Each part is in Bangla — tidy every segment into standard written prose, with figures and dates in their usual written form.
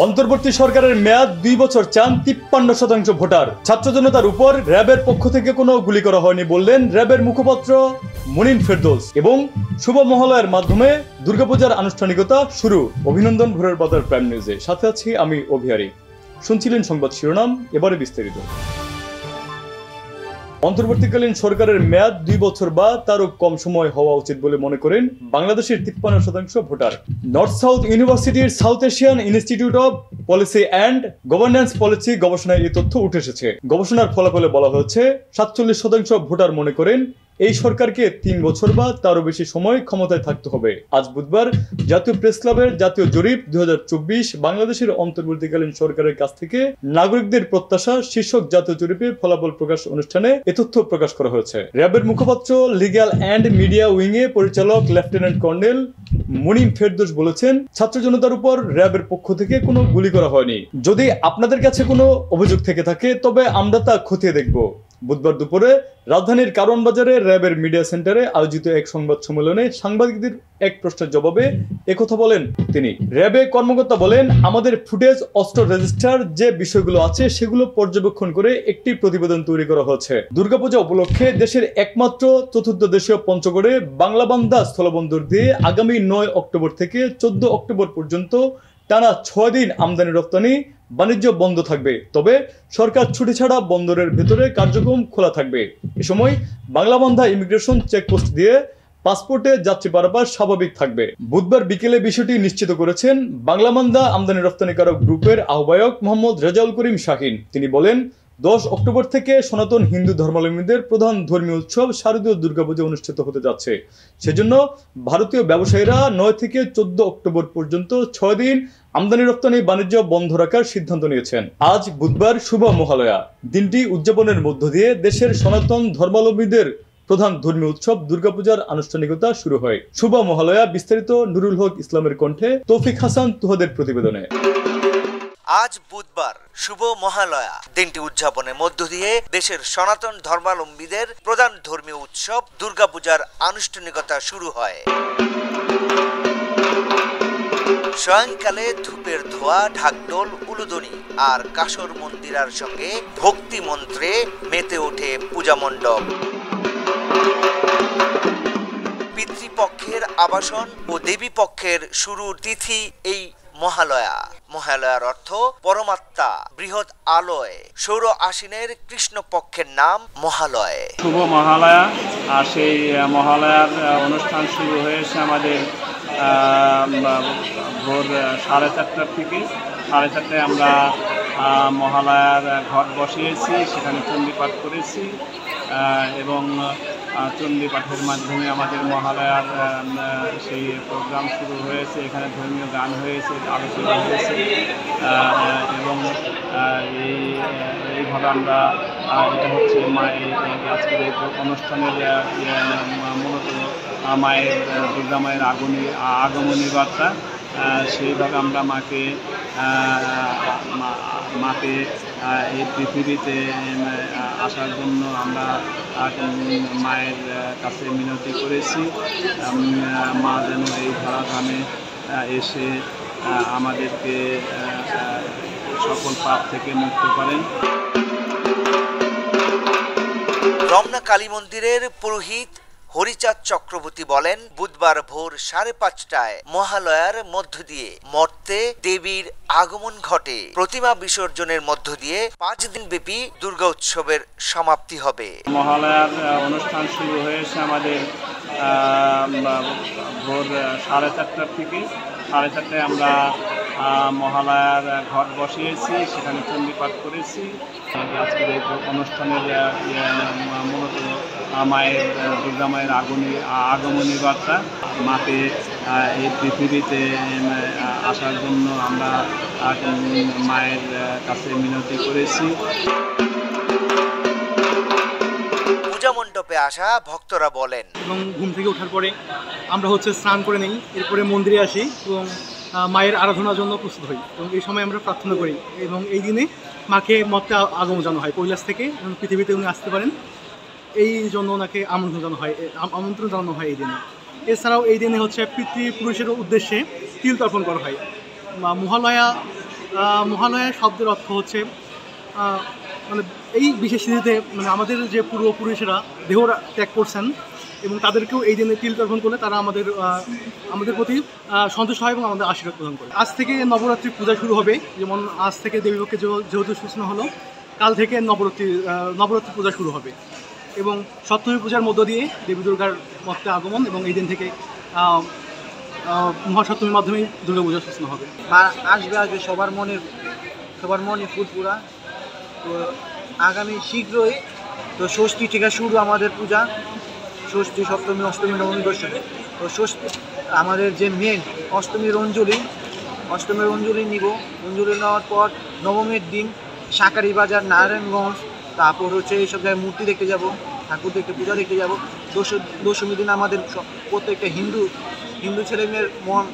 অন্তর্বর্তী সরকারের মেয়াদ 2 বছর চান 53% ভোটার। ছাত্র জনতার উপর র্যাবের পক্ষ থেকে কোনো গুলি করা হয়নি বললেন র্যাবের মুখপাত্র মুনিন ফেরদৌস। এবং শুভ মহালয়ার মাধ্যমে দুর্গাপূজার আনুষ্ঠানিকতা শুরু। অভিনন্দন ভোরের বাজার প্রাইম নিউজে, সাথে আছি আমি অভিহারী। শুনছিলেন সংবাদ শিরোনাম, এবারে বিস্তারিত। অন্তর্বর্তীকালীন সরকারের মেয়াদ 2 বছর বা তারও কম সময় হওয়া উচিত বলে মনে করেন বাংলাদেশের 53% ভোটার। নর্থ সাউথ ইউনিভার্সিটির south Asian institute of policy and governance policy গবেষণায় এই তথ্য উঠে এসেছে। গবেষণার ফলাফলে বলা হয়েছে 47% ভোটার মনে করেন এই সরকারকে 3 বছর বা তারও বেশি সময় ক্ষমতায় থাকতে হবে। আজ বুধবার জাতীয় প্রেস ক্লাবের জাতীয় জরিপ 2024 বাংলাদেশের অন্তর্বর্তীকালীন সরকারের কাছ থেকে নাগরিকদের প্রত্যাশা শীর্ষক জাতীয় জরিপে ফলাফল প্রকাশ অনুষ্ঠানে এ তথ্য প্রকাশ করা হয়েছে। র্যাবের মুখপাত্র লিগ্যাল অ্যান্ড মিডিয়া উইং এ পরিচালক লেফটেন্যান্ট কর্নেল মুনিন ফেরদৌস বলেছেন, ছাত্র জনতার উপর র্যাবের পক্ষ থেকে কোনো গুলি করা হয়নি। যদি আপনাদের কাছে কোনো অভিযোগ থেকে থাকে তবে আমরা তা খতিয়ে দেখব। বুধবার দুপুরে রাজধানীর কারওয়ান বাজারে র্যাবের মিডিয়া সেন্টারে আয়োজিত এক সংবাদ সম্মেলনে সাংবাদিকদের এক প্রশ্নের জবাবে একথা বলেন তিনি। র্যাবে কর্মকর্তা বলেন, আমাদের ফুটেজ, অস্ত্র রেজিস্টার যে বিষয়গুলো আছে সেগুলো পর্যবেক্ষণ করে একটি প্রতিবেদন তৈরি করা হয়েছে। দুর্গাপূজা উপলক্ষে দেশের একমাত্র চতুর্থ দেশীয় পঞ্চগড়ে বাংলাবান্ধা স্থলবন্দর দিয়ে আগামী 9 অক্টোবর থেকে 14 অক্টোবর পর্যন্ত টানা 6 দিন আমদানি রপ্তানি বাণিজ্য বন্ধ থাকবে। তবে সরকার ছুটি ছাড়া বন্দরের ভেতরে কার্যক্রম খোলা থাকবে। এ সময় বাংলাবান্ধা ইমিগ্রেশন চেকপোস্ট দিয়ে পাসপোর্টে যাত্রী পারাপার স্বাভাবিক থাকবে। বুধবার বিকেলে বিষয়টি নিশ্চিত করেছেন বাংলাবান্ধা আমদানি রপ্তানিকারক গ্রুপের আহ্বায়ক মোহাম্মদ রেজাউল করিম শাহিন। তিনি বলেন, 10 অক্টোবর থেকে সনাতন হিন্দু ধর্মাবলম্বীদের প্রধান ধর্মীয় উৎসব শারদীয় দুর্গাপূজা অনুষ্ঠিত হতে যাচ্ছে। সেজন্য ভারতীয় ব্যবসায়ীরা 9 থেকে 14 অক্টোবর পর্যন্ত 6 দিন আমদানি রপ্তানি বাণিজ্য বন্ধ রাখার সিদ্ধান্ত নিয়েছেন। আজ বুধবার শুভ মহালয়া। দিনটি উদযাপনের মধ্য দিয়ে দেশের সনাতন ধর্মাবলম্বীদের প্রধান ধর্মীয় উৎসব দুর্গাপূজার আনুষ্ঠানিকতা শুরু হয়। শুভ মহালয়া বিস্তারিত নুরুল হক ইসলামের কণ্ঠে, তৌফিক হাসান তুহাদের প্রতিবেদনে। আজ বুধবার শুভ মহালয়া। দিনটি উদযাপনের মধ্য দিয়ে দেশের সনাতন ধর্মাবলম্বীদের প্রধান ধর্মীয় উৎসব দুর্গাপূজার আনুষ্ঠানিকতা শুরু হয়। সায়ংকালে ধূপের ধোয়া, ঢাকঢোল, উলুধ্বনি আর কাসর মন্দিরার সঙ্গে ভক্তি মন্ত্রে মেতে ওঠে পূজা মণ্ডপ। পিতৃপক্ষের আবাসন ও দেবী পক্ষের শুরুর তিথি এই মহালয়া। মহালয়ার অর্থ পরমাত্মা, বৃহৎ আলয়। সৌর আশ্বিনের কৃষ্ণপক্ষের নাম মহালয়। শুভ মহালয়া। আর সেই মহালয়ার অনুষ্ঠান শুরু হয়েছে আমাদের ভোর 4:30 থেকে। 4:30টায় আমরা মহালয়ার ঘট বসিয়েছি, সেখানে চণ্ডী পাঠ করেছি এবং চণ্ডী পাঠের মাধ্যমে আমাদের মহালয়ার সেই প্রোগ্রাম শুরু হয়েছে। এখানে ধর্মীয় গান হয়েছে, আলোচনা হয়েছে এবং এইভাবে আমরা এটা হচ্ছে আজকের এই অনুষ্ঠানের মূলত মায়ের, দুর্গা মায়ের আগমনী বার্তা। সেইভাবে আমরা মাকে এই পৃথিবীতে আসার জন্য আমরা মায়ের কাছে মিনতি করেছি। মা যেন এই ধরাধামে এসে আমাদেরকে সকল পাপ থেকে মুক্ত করেন। রমনা কালী মন্দিরের পুরোহিত হরিচাঁদ চক্রবর্তী বলেন, বুধবার ভোর 5:30টায় মহালয়ার মধ্য দিয়ে মর্তে দেবীর আগমন ঘটে। প্রতিমা বিসর্জনের মধ্য দিয়ে 5 দিন ব্যাপী দুর্গা উৎসবের সমাপ্তি হবে। মহালয়ার অনুষ্ঠান শুরু হয়েছে আমাদের ভোর 4:30 থেকে। 4:30টায় আমরা মহালয়ার ঘট বসিয়েছি, সেখানে চণ্ডী পাঠ করেছি। আজকের এই অনুষ্ঠানের মূলত মায়ের, দুর্গা মায়ের আগমনী বার্তা। মাকে এই পৃথিবীতে আসার জন্য আমরা মায়ের কাছে মিনতি করেছি। পূজা মণ্ডপে আসা ভক্তরা বলেন, এবং ঘুম থেকে ওঠার পরে আমরা স্নান করে নেই, এরপরে মন্দিরে আসি এবং মায়ের আরাধনার জন্য প্রস্তুত হই এবং এই সময় আমরা প্রার্থনা করি এবং এই দিনে মাকে মর্তে আগমন জানানো হয় কৈলাস থেকে, এবং পৃথিবীতে উনি আসতে পারেন এই জন্য ওনাকে আমন্ত্রণ জানানো হয় এই দিনে। এছাড়াও এই দিনে পিতৃপুরুষের উদ্দেশ্যে তিল তর্পণ করা হয়। মহালয়া মহালয়া শব্দের অর্থ হচ্ছে মানে এই বিশেষ তিথিতে মানে আমাদের যে পূর্বপুরুষেরা দেহ ত্যাগ করছেন এবং তাদেরকেও এই দিনে তিল তর্পণ করলে তারা আমাদের প্রতি সন্তুষ্ট হয় এবং আমাদের আশীর্বাদ প্রদান করে। আজ থেকে নবরাত্রি পূজা শুরু হবে, যেমন আজ থেকে দেবীপক্ষে যেহেতু সূচনা হলো, কাল থেকে নবরাত্রি পূজা শুরু হবে এবং সপ্তমী পূজার মধ্য দিয়ে দেবী দুর্গার মর্তে আগমন এবং এই দিন থেকে মহাসপ্তমীর মাধ্যমেই দুর্গা পূজার সূচনা হবে। আসবে সবার মনে ফুরফুরা। তো আগামী শীঘ্রই তো ষষ্ঠী থেকে শুরু আমাদের পূজা, ষষ্ঠী, সপ্তমী, অষ্টমী, নবমী, দশমী। তো ষষ্ঠী আমাদের যে মেন অষ্টমীর অঞ্জলি নিব। অঞ্জলি নেওয়ার পর নবমীর দিন শাঁকারি বাজার, নারায়ণগঞ্জ, তারপর হচ্ছে এইসব জায়গায় মূর্তি দেখতে যাব, ঠাকুর দেখতে, পূজা দেখতে যাব। দশমী দিন আমাদের প্রত্যেকটা হিন্দু ছেলেমেয়ের মন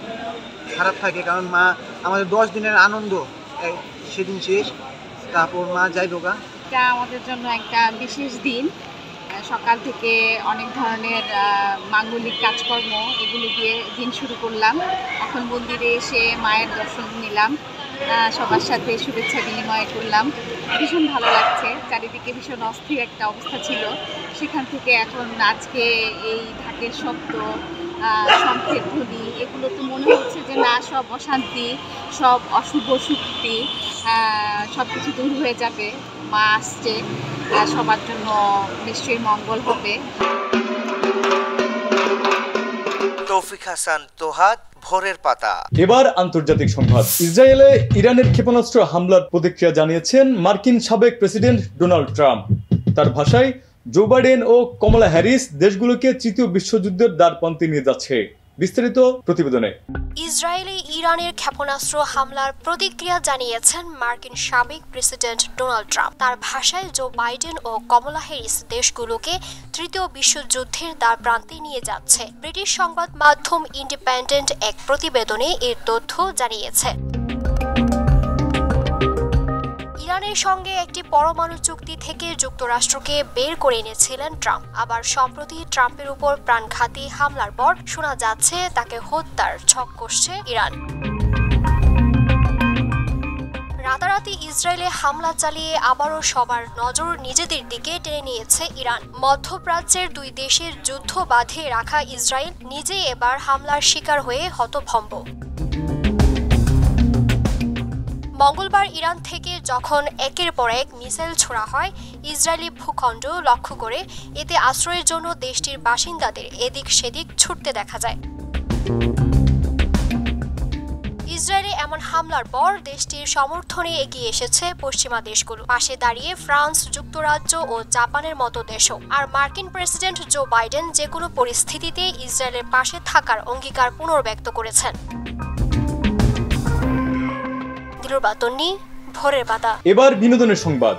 খারাপ থাকে, কারণ মা আমাদের 10 দিনের আনন্দ সেদিন শেষ, তারপর মা যাই বোগা। এটা আমাদের জন্য একটা বিশেষ দিন। সকাল থেকে অনেক ধরনের মাঙ্গলিক কাজকর্ম এগুলি দিয়ে দিন শুরু করলাম। এখন মন্দিরে এসে মায়ের দর্শন নিলাম, সবার সাথে শুভেচ্ছা বিনিময় করলাম। ভীষণ ভালো লাগছে। চারিদিকে ভীষণ অস্থির একটা অবস্থা ছিল, সেখান থেকে এখন আজকে এই ঢাকের শব্দ, শঙ্খের ধ্বনি, এগুলো তো মনে হচ্ছে যে না, সব অশান্তি, সব অশুভ শক্তি সব কিছু দূর হয়ে যাবে। মা আসছে, সবার জন্য নিশ্চয়ই মঙ্গল হবে। তৌফিক হাসান তোহাদ, ভোরের পাতা। এবার আন্তর্জাতিক সংবাদ। ইসরায়েলে ইরানের ক্ষেপণাস্ত্র হামলার প্রতিক্রিয়া জানিয়েছেন মার্কিন সাবেক প্রেসিডেন্ট ডোনাল্ড ট্রাম্প। তার ভাষায়, জো বাইডেন ও কমলা হ্যারিস দেশগুলোকে তৃতীয় বিশ্বযুদ্ধের দ্বারপ্রান্তে নিয়ে যাচ্ছে। বিস্তারিত প্রতিবেদনে। ইসরায়েলে ইরানের ক্ষেপণাস্ত্র হামলার প্রতিক্রিয়া জানিয়েছেন মার্কিন সাবেক প্রেসিডেন্ট ডোনাল্ড ট্রাম্প। তার ভাষায়, জো বাইডেন ও কমলা হ্যারিস দেশগুলোকে তৃতীয় বিশ্বযুদ্ধের দ্বারপ্রান্তে নিয়ে যাচ্ছে। ব্রিটিশ সংবাদ মাধ্যম ইন্ডিপেন্ডেন্ট এক প্রতিবেদনে এর তথ্য জানিয়েছে। ইরানের সঙ্গে একটি পরমাণু চুক্তি থেকে যুক্তরাষ্ট্রকে বের করে এনেছিলেন ট্রাম্প। আবার সম্প্রতি ট্রাম্পের উপর প্রাণঘাতী হামলার পর শোনা যাচ্ছে তাকে হত্যার ছক কষছে ইরান। রাতারাতি ইসরায়েলে হামলা চালিয়ে আবারও সবার নজর নিজেদের দিকে টেনে নিয়েছে ইরান। মধ্যপ্রাচ্যের দুই দেশের যুদ্ধ বাঁধিয়ে রাখা ইসরায়েল নিজেই এবার হামলার শিকার হয়ে হতভম্ব। মঙ্গলবার ইরান থেকে যখন একের পর এক মিসাইল ছোড়া হয় ইসরায়েলি ভূখণ্ড লক্ষ্য করে, এতে আশ্রয়ের জন্য দেশটির বাসিন্দাদের এদিক সেদিক ছুটতে দেখা যায়। ইসরায়েলে এমন হামলার পর দেশটির সমর্থনে এগিয়ে এসেছে পশ্চিমা দেশগুলো। পাশে দাঁড়িয়ে ফ্রান্স, যুক্তরাজ্য ও জাপানের মতো দেশও। আর মার্কিন প্রেসিডেন্ট জো বাইডেন যে কোনো পরিস্থিতিতে ইসরায়েলের পাশে থাকার অঙ্গীকার পুনর্ব্যক্ত করেছেন। ভোরের পাতা। এবার বিনোদনের সংবাদ।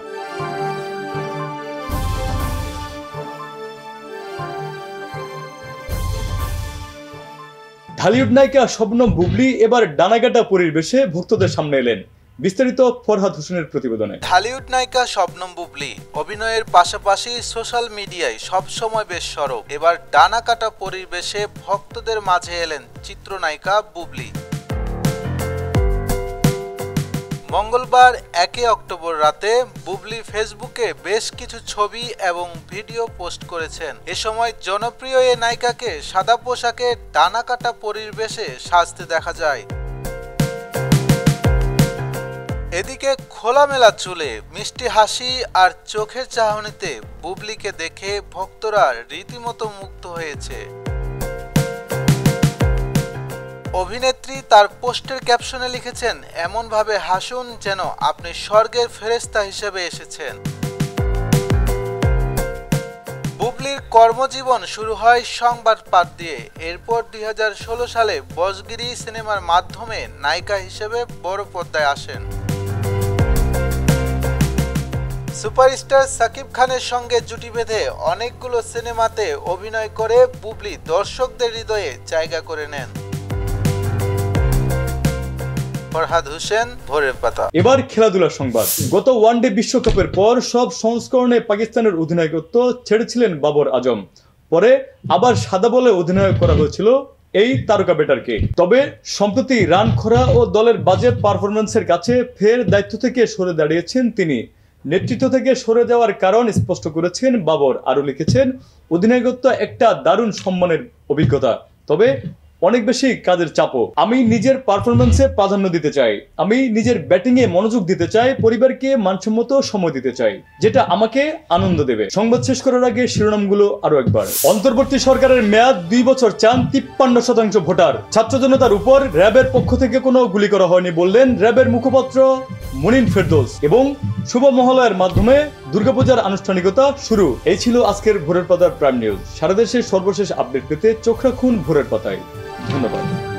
ঢালিউড নায়িকা শবনম বুবলি এবার ডানাকাটা পরিবেশে ভক্তদের সামনে এলেন। বিস্তারিত ফরহাদ হোসেনের প্রতিবেদনে। ঢালিউড নায়িকা শবনম বুবলি অভিনয়ের পাশাপাশি সোশ্যাল মিডিয়ায় সবসময় বেশ সরব। এবার ডানাকাটা পরিবেশে ভক্তদের মাঝে এলেন চিত্রনায়িকা বুবলি। মঙ্গলবার 1 অক্টোবর রাতে বুবলি ফেসবুকে বেশ কিছু ছবি এবং ভিডিও পোস্ট করেছেন। এ সময় জনপ্রিয় এই নায়িকাকে সাদা পোশাকে ডানাকাটা পরিবেশে সাজতে দেখা যায়। এদিকে খোলামেলা চুলে, মিষ্টি হাসি আর চোখের চাহনিতে বুবলিকে দেখে ভক্তরা রীতিমতো মুগ্ধ হয়েছে। অভিনেত্রী তার পোস্টের ক্যাপশনে লিখেছেন, এমন ভাবে হাসুন যেন আপনি স্বর্গের ফেরেশতা হিসেবে এসেছেন। বুবলির কর্মজীবন শুরু হয় সংবাদ পাঠ দিয়ে। এরপর 2016 সালে বসগিরি সিনেমার মাধ্যমে নায়িকা হিসেবে বড় পর্দায় আসেন। সুপারস্টার সাকিব খানের সঙ্গে জুটি বেঁধে অনেকগুলো সিনেমাতে অভিনয় করে বুবলি দর্শকদের হৃদয়ে জায়গা করে নেন। ফরহাদ হোসেন, ভোরের পাতা। এবার খেলাধুলার সংবাদ। গত ওয়ানডে বিশ্বকাপের পর সব সংস্করণে পাকিস্তানের অধিনায়কত্ব ছেড়েছিলেন বাবর আজম। পরে আবার সাদা বলে অধিনায়ক করা হয়েছিল এই তারকা ব্যাটারকে। তবে সম্প্রতি রান খরা ও দলের বাজে পারফরম্যান্সের কাছে ফের দায়িত্ব থেকে সরে দাঁড়িয়েছেন তিনি। নেতৃত্ব থেকে সরে যাওয়ার কারণ স্পষ্ট করেছেন বাবর। আরও লিখেছেন, অধিনায়কত্ব একটা দারুণ সম্মানের অভিজ্ঞতা, তবে অনেক বেশি কাজের চাপও। আমি নিজের পারফরম্যান্সে প্রাধান্য দিতে চাই, আমি নিজের ব্যাটিংয়ে মনোযোগ দিতে চাই, পরিবারকে মানসম্মত সময় দিতে চাই, যেটা আমাকে আনন্দ দেবে। সংবাদ শেষ করার আগে শিরোনামগুলো আরো একবার। অন্তর্বর্তী সরকারের মেয়াদ 2 বছর চান 53% ভোটার। ছাত্র জনতার উপর র্যাবের পক্ষ থেকে কোনো গুলি করা হয়নি বললেন র্যাবের মুখপাত্র মুনিন ফেরদৌস। এবং শুভ মহালয়ার মাধ্যমে দুর্গাপূজার আনুষ্ঠানিকতা শুরু। এই ছিল আজকের ভোরের পাতার প্রাইম নিউজ। সারা দেশের সর্বশেষ আপডেট পেতে চোখ রাখুন ভোরের পাতায়। ধন্যবাদ।